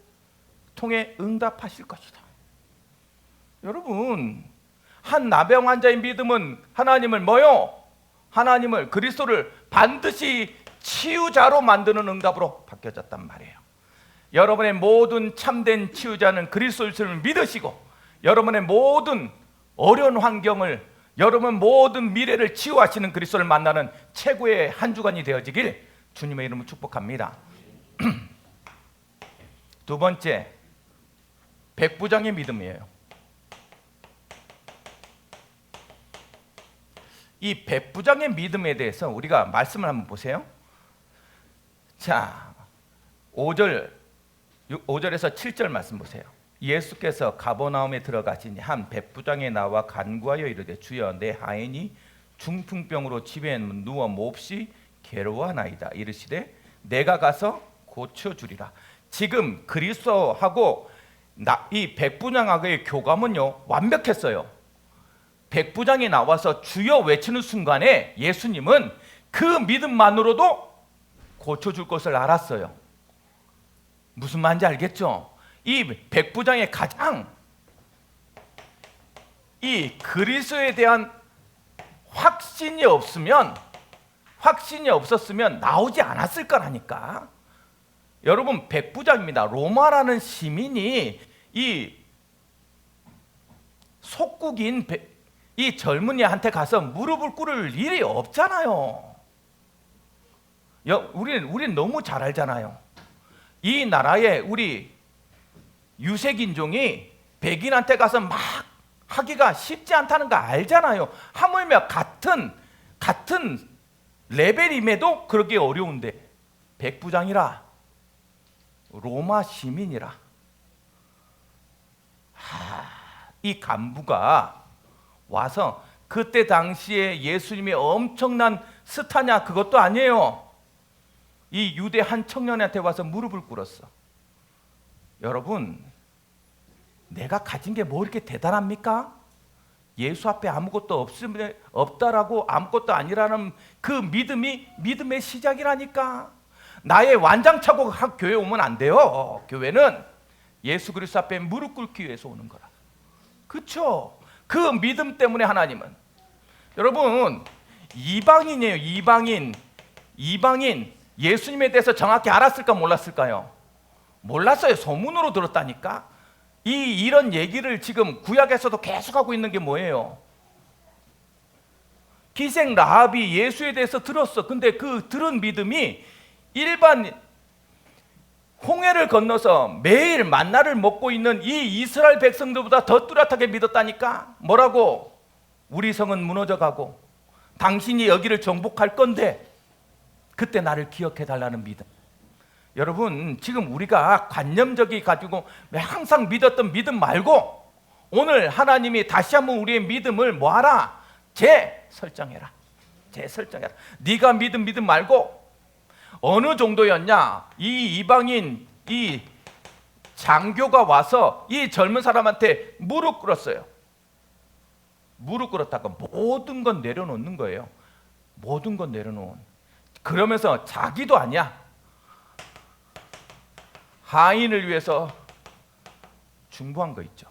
통해 응답하실 것이다. 여러분, 한 나병 환자의 믿음은 하나님을 뭐요? 하나님을, 그리스도를 반드시 치유자로 만드는 응답으로 바뀌어졌단 말이에요. 여러분의 모든 참된 치유자는 그리스도를 믿으시고 여러분의 모든 어려운 환경을, 여러분 모든 미래를 치유하시는 그리스도를 만나는 최고의 한 주간이 되어지길 주님의 이름으로 축복합니다. 두 번째, 백부장의 믿음이에요. 이 백부장의 믿음에 대해서 우리가 말씀을 한번 보세요. 자, 5절에서 7절 말씀 보세요. 예수께서 가버나움에 들어가시니 한 백부장이 나와 간구하여 이르되 주여, 내 하인이 중풍병으로 집에 누워 몹시 괴로워하나이다. 이르시되 내가 가서 고쳐주리라. 지금 그리스도하고 이 백부장하고의 교감은요 완벽했어요. 백부장이 나와서 주여 외치는 순간에 예수님은 그 믿음만으로도 고쳐줄 것을 알았어요. 무슨 말인지 알겠죠? 이 백부장의 가장 이 그리스도에 대한 확신이 없었으면 나오지 않았을 거라니까. 여러분, 백부장입니다. 로마라는 시민이 이 속국인 이 젊은이한테 가서 무릎을 꿇을 일이 없잖아요. 우리는 너무 잘 알잖아요. 이 나라에 우리 유색인종이 백인한테 가서 막 하기가 쉽지 않다는 거 알잖아요. 하물며 같은 레벨임에도 그러기 어려운데 백부장이라 로마 시민이라 이 간부가 와서 그때 당시에 예수님이 엄청난 스타냐? 그것도 아니에요. 이 유대 한 청년한테 와서 무릎을 꿇었어. 여러분, 내가 가진 게 뭐 이렇게 대단합니까? 예수 앞에 아무것도 없다라고, 아무것도 아니라는 그 믿음이 믿음의 시작이라니까. 나의 완장차고 교회 오면 안 돼요. 교회는 예수 그리스도 앞에 무릎 꿇기 위해서 오는 거라. 그렇죠? 그 믿음 때문에 하나님은, 여러분, 이방인이에요. 이방인 예수님에 대해서 정확히 알았을까 몰랐을까요? 몰랐어요. 소문으로 들었다니까. 이런 얘기를 지금 구약에서도 계속하고 있는 게 뭐예요? 기생 라합이 예수에 대해서 들었어. 근데 그 들은 믿음이 일반 홍해를 건너서 매일 만나를 먹고 있는 이 이스라엘 백성들보다 더 뚜렷하게 믿었다니까. 뭐라고? 우리 성은 무너져가고 당신이 여기를 정복할 건데 그때 나를 기억해 달라는 믿음. 여러분, 지금 우리가 관념적이 가지고 항상 믿었던 믿음 말고 오늘 하나님이 다시 한번 우리의 믿음을 뭐하라? 재설정해라. 재설정해라. 네가 믿은 믿음 말고 어느 정도였냐? 이 이방인 이 장교가 와서 이 젊은 사람한테 무릎 꿇었어요. 무릎 꿇었다가 모든 건 내려놓는 거예요. 모든 건 내려놓은. 그러면서 자기도 아니야. 하인을 위해서 중보한 거 있죠.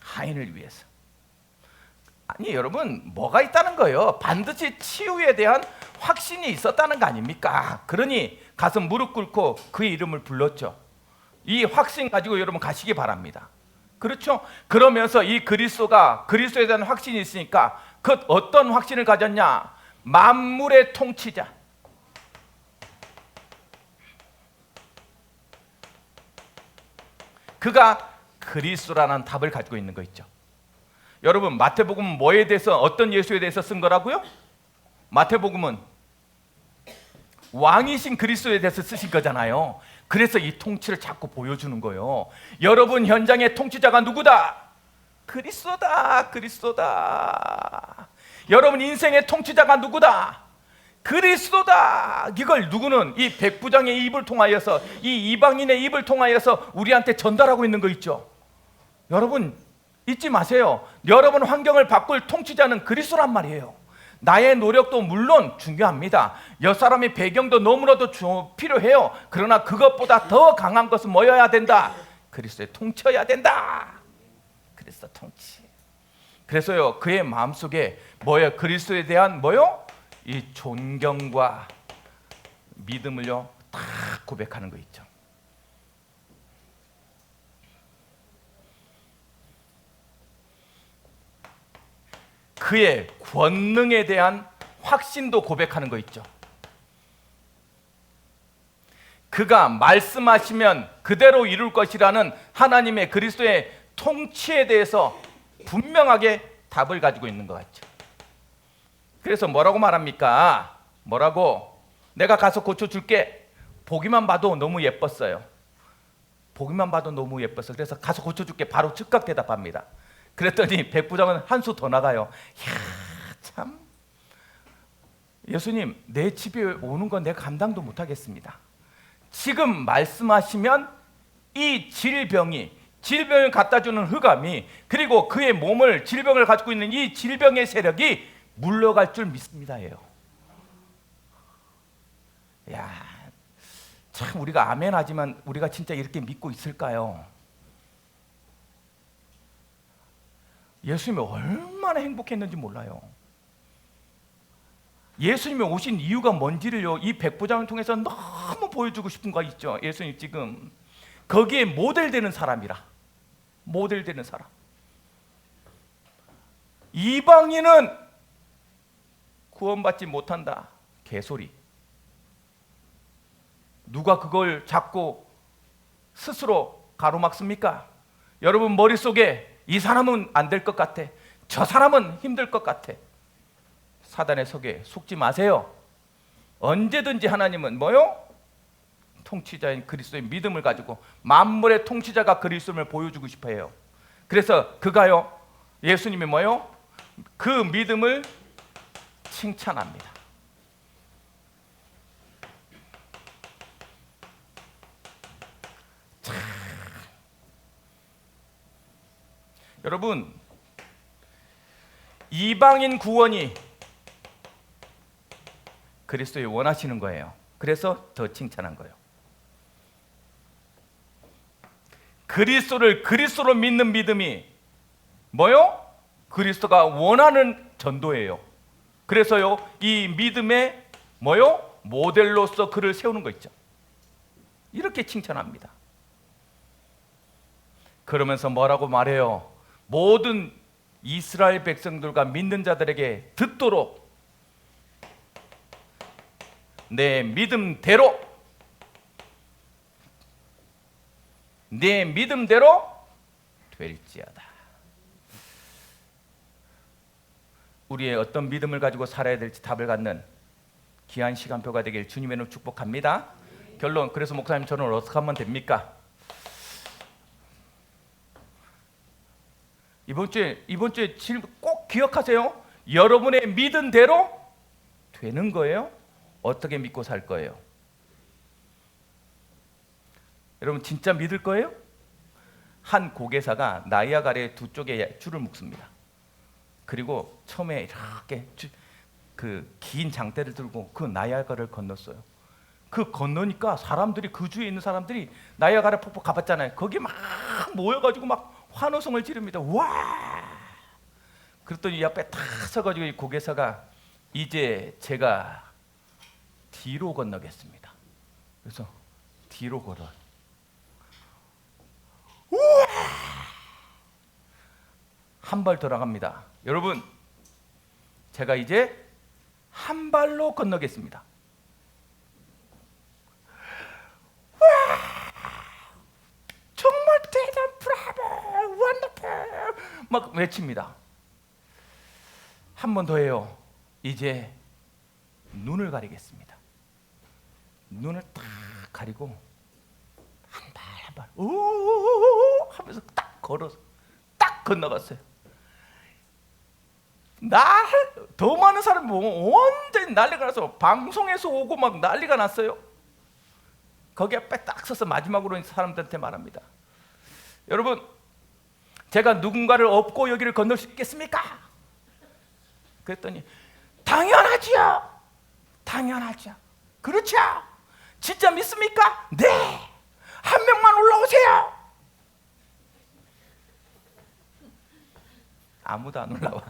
하인을 위해서. 아니 여러분, 뭐가 있다는 거예요? 반드시 치유에 대한 확신이 있었다는 거 아닙니까? 그러니 가서 무릎 꿇고 그의 이름을 불렀죠. 이 확신 가지고 여러분 가시기 바랍니다. 그렇죠? 그러면서 이 그리스도에 대한 확신이 있으니까 그 어떤 확신을 가졌냐? 만물의 통치자. 그가 그리스도라는 답을 가지고 있는 거 있죠. 여러분, 마태복음은 뭐에 대해서, 어떤 예수에 대해서 쓴 거라고요? 마태복음은 왕이신 그리스도에 대해서 쓰신 거잖아요. 그래서 이 통치를 자꾸 보여주는 거예요. 여러분 현장의 통치자가 누구다? 그리스도다. 그리스도다. 여러분 인생의 통치자가 누구다? 그리스도다. 이걸 누구는 이 백부장의 입을 통하여서, 이 이방인의 입을 통하여서 우리한테 전달하고 있는 거 있죠. 여러분 잊지 마세요. 여러분 환경을 바꿀 통치자는 그리스도란 말이에요. 나의 노력도 물론 중요합니다. 옆 사람의 배경도 너무나도 필요해요. 그러나 그것보다 더 강한 것은 뭐여야 된다? 그리스도의 통치여야 된다. 그리스도 통치. 그래서요, 그의 마음속에 뭐예요? 그리스도에 대한 뭐요? 이 존경과 믿음을요 다 고백하는 거 있죠. 그의 권능에 대한 확신도 고백하는 거 있죠. 그가 말씀하시면 그대로 이룰 것이라는 하나님의 그리스도의 통치에 대해서 분명하게 답을 가지고 있는 것 같죠. 그래서 뭐라고 말합니까? 뭐라고? 내가 가서 고쳐줄게. 보기만 봐도 너무 예뻤어요. 보기만 봐도 너무 예뻤어. 그래서 가서 고쳐줄게. 바로 즉각 대답합니다. 그랬더니 백부장은 한 수 더 나가요. 이야, 참, 예수님, 내 집에 오는 건 내가 감당도 못하겠습니다. 지금 말씀하시면 이 질병을 갖다 주는 흑암이, 그리고 그의 몸을, 질병을 가지고 있는 이 질병의 세력이 물러갈 줄 믿습니다예요. 야, 참 우리가 아멘 하지만 우리가 진짜 이렇게 믿고 있을까요? 예수님이 얼마나 행복했는지 몰라요. 예수님이 오신 이유가 뭔지를요, 이 백부장을 통해서 너무 보여주고 싶은 거 있죠. 예수님 지금 거기에 모델되는 사람이라. 모델되는 사람. 이방인은 구원받지 못한다. 개소리. 누가 그걸 자꾸 스스로 가로막습니까? 여러분 머릿속에 이 사람은 안 될 것 같아. 저 사람은 힘들 것 같아. 사단의 속에 속지 마세요. 언제든지 하나님은 뭐요? 통치자인 그리스도의 믿음을 가지고 만물의 통치자가 그리스도를 보여주고 싶어 해요. 그래서 그가요, 예수님이 뭐요? 그 믿음을 칭찬합니다. 여러분, 이방인 구원이 그리스도의 원하시는 거예요. 그래서 더 칭찬한 거예요. 그리스도를 그리스도로 믿는 믿음이 뭐요? 그리스도가 원하는 전도예요. 그래서요, 이 믿음의 뭐요? 모델로서 그를 세우는 거 있죠. 이렇게 칭찬합니다. 그러면서 뭐라고 말해요? 모든 이스라엘 백성들과 믿는 자들에게 듣도록 내 믿음대로 될지어다. 우리의 어떤 믿음을 가지고 살아야 될지 답을 갖는 귀한 시간표가 되길 주님의 이름으로 축복합니다. 결론, 그래서 목사님 저는 어떻게 하면 됩니까? 이번 주에 질문 꼭 기억하세요. 여러분의 믿은 대로 되는 거예요? 어떻게 믿고 살 거예요? 여러분 진짜 믿을 거예요? 한 고개사가 나이아가라의 두 쪽에 줄을 묶습니다. 그리고 처음에 이렇게 그 긴 장대를 들고 그 나이아가라를 건넜어요. 그 건너니까 사람들이, 그 주위에 있는 사람들이 나이아가라 폭포 가봤잖아요. 거기 막 모여가지고 막 환호성을 지릅니다. 와! 그랬더니 옆에 탁 서가지고 이 고개사가 이제 제가 뒤로 건너겠습니다. 그래서 뒤로 걸어요. 우와! 한 발 돌아갑니다. 여러분, 제가 이제 한 발로 건너겠습니다. 와! 정말 대단, 브라보, 원더풀 막 외칩니다. 한 번 더 해요. 이제 눈을 가리겠습니다. 눈을 딱 가리고 한 발 오 하면서 딱 걸어서 딱 건너갔어요. 더 많은 사람이 완전히 난리가 나서 방송에서 오고 막 난리가 났어요. 거기 앞에 딱 서서 마지막으로 사람들한테 말합니다. 여러분, 제가 누군가를 업고 여기를 건널 수 있겠습니까? 그랬더니 당연하지요. 당연하죠. 그렇죠. 진짜 믿습니까? 네. 한 명만 올라오세요. 아무도 안 올라와.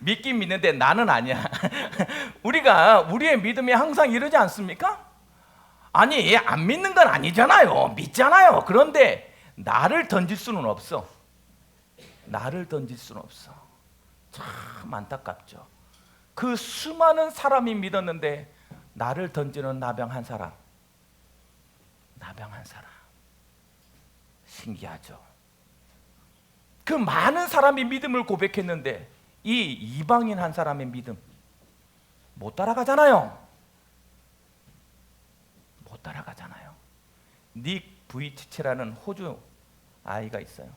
믿긴 믿는데 나는 아니야. 우리의 믿음이 항상 이러지 않습니까? 아니, 안 믿는 건 아니잖아요. 믿잖아요. 그런데 나를 던질 수는 없어. 나를 던질 수는 없어. 참 안타깝죠. 그 수많은 사람이 믿었는데 나를 던지는 나병 한 사람. 나병 한 사람. 신기하죠. 그 많은 사람이 믿음을 고백했는데 이 이방인 한 사람의 믿음 못 따라가잖아요. 못 따라가잖아요. 닉 부이치체라는 호주 아이가 있어요.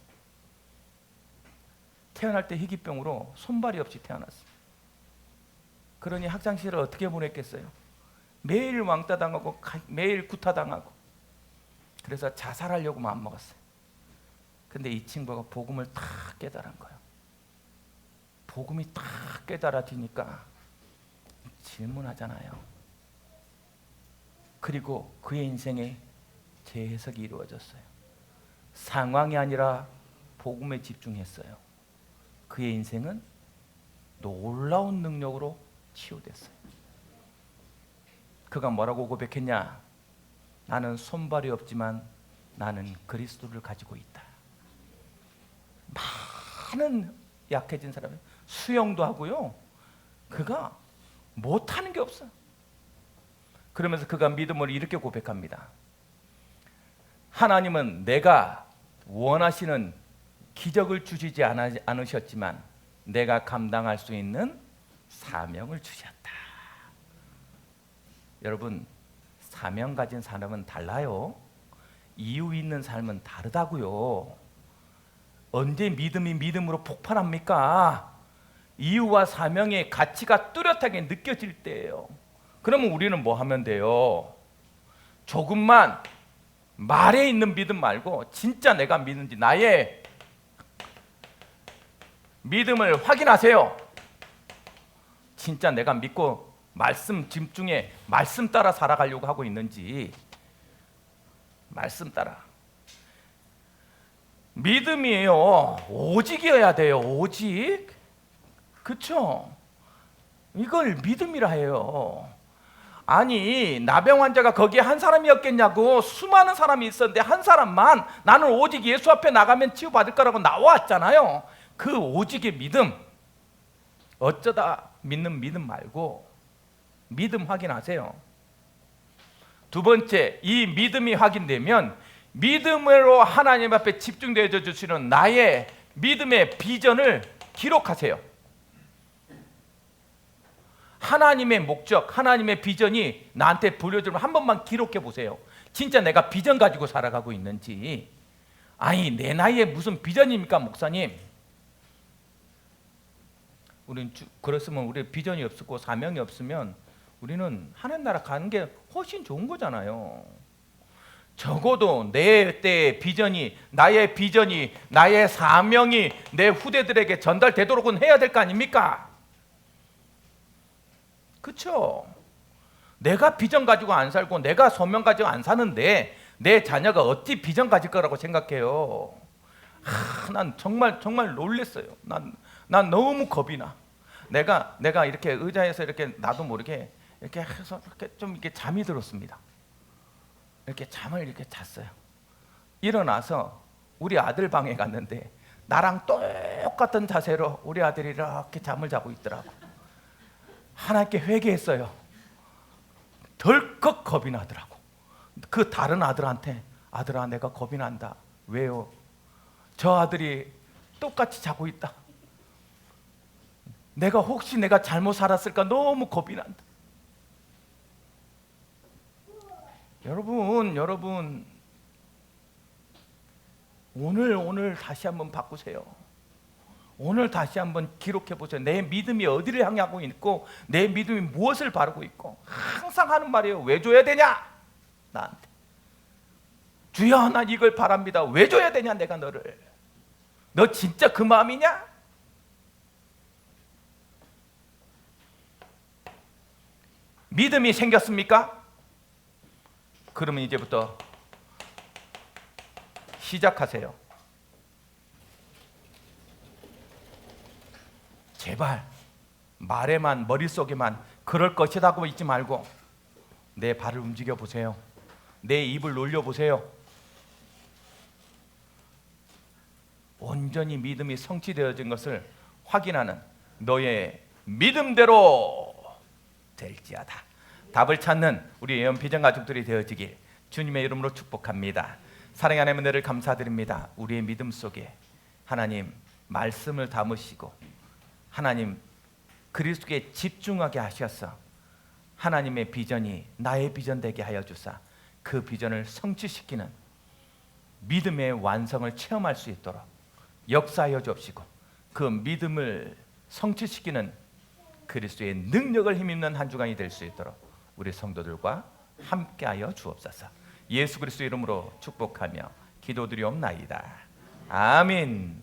태어날 때 희귀병으로 손발이 없이 태어났어요. 그러니 학창시절을 어떻게 보냈겠어요? 매일 왕따 당하고 매일 구타당하고, 그래서 자살하려고 마음먹었어요. 근데 이 친구가 복음을 딱 깨달은 거예요. 복음이 딱 깨달아지니까 질문하잖아요. 그리고 그의 인생에 재해석이 이루어졌어요. 상황이 아니라 복음에 집중했어요. 그의 인생은 놀라운 능력으로 치유됐어요. 그가 뭐라고 고백했냐? 나는 손발이 없지만 나는 그리스도를 가지고 있다. 많은 약해진 사람이 수영도 하고요. 그가 못하는 게 없어요. 그러면서 그가 믿음을 이렇게 고백합니다. 하나님은 내가 원하시는 기적을 주시지 않으셨지만 내가 감당할 수 있는 사명을 주셨다. 여러분, 사명 가진 사람은 달라요. 이유 있는 삶은 다르다고요. 언제 믿음이 믿음으로 폭발합니까? 이유와 사명의 가치가 뚜렷하게 느껴질 때예요. 그러면 우리는 뭐 하면 돼요? 조금만 말에 있는 믿음 말고 진짜 내가 믿는지 나의 믿음을 확인하세요. 진짜 내가 믿고 말씀 집중해 말씀 따라 살아가려고 하고 있는지. 말씀 따라. 믿음이에요. 오직이어야 돼요. 오직. 그쵸? 이걸 믿음이라 해요. 아니, 나병 환자가 거기에 한 사람이었겠냐고. 수많은 사람이 있었는데 한 사람만 나는 오직 예수 앞에 나가면 치유받을 거라고 나왔잖아요. 그 오직의 믿음. 어쩌다 믿는 믿음 말고 믿음 확인하세요. 두 번째, 이 믿음이 확인되면 믿음으로 하나님 앞에 집중되어 주시는 나의 믿음의 비전을 기록하세요. 하나님의 목적, 하나님의 비전이 나한테 보여주면 한 번만 기록해 보세요. 진짜 내가 비전 가지고 살아가고 있는지. 아니, 내 나이에 무슨 비전입니까, 목사님? 우리는 그렇으면 우리 비전이 없고 사명이 없으면 우리는 하나님 나라 가는 게 훨씬 좋은 거잖아요. 적어도 내 때의 비전이, 나의 비전이, 나의 사명이 내 후대들에게 전달되도록은 해야 될 거 아닙니까? 그렇죠? 내가 비전 가지고 안 살고 내가 소명 가지고 안 사는데 내 자녀가 어찌 비전 가질 거라고 생각해요? 난 정말 놀랬어요. 난 너무 겁이 나. 내가 이렇게 의자에서 이렇게 나도 모르게 이렇게 해서 이렇게 좀 이렇게 잠이 들었습니다. 이렇게 잠을 이렇게 잤어요. 일어나서 우리 아들 방에 갔는데 나랑 똑같은 자세로 우리 아들이 이렇게 잠을 자고 있더라고. 하나님께 회개했어요. 덜컥 겁이 나더라고. 그 다른 아들한테 아들아 내가 겁이 난다. 왜요? 저 아들이 똑같이 자고 있다. 혹시 내가 잘못 살았을까 너무 겁이 난다. 여러분 오늘 다시 한번 바꾸세요. 오늘 다시 한번 기록해 보세요. 내 믿음이 어디를 향하고 있고 내 믿음이 무엇을 바르고 있고. 항상 하는 말이에요. 왜 줘야 되냐? 나한테. 주여 나 이걸 바랍니다. 왜 줘야 되냐 내가 너를. 너 진짜 그 마음이냐? 믿음이 생겼습니까? 그러면 이제부터 시작하세요. 제발 말에만 머릿속에만 그럴 것이라고 있지 말고 내 발을 움직여 보세요. 내 입을 놀려 보세요. 온전히 믿음이 성취되어진 것을 확인하는 너의 믿음대로 될지어다. 답을 찾는 우리 예언 비전 가족들이 되어지길 주님의 이름으로 축복합니다. 사랑의 하나님 은혜를 감사드립니다. 우리의 믿음 속에 하나님 말씀을 담으시고 하나님 그리스도께 집중하게 하셔서 하나님의 비전이 나의 비전 되게 하여 주사 그 비전을 성취시키는 믿음의 완성을 체험할 수 있도록 역사하여 주옵시고 그 믿음을 성취시키는 그리스도의 능력을 힘입는 한 주간이 될 수 있도록 우리 성도들과 함께하여 주옵소서. 예수 그리스도 이름으로 축복하며 기도드리옵나이다. 아멘.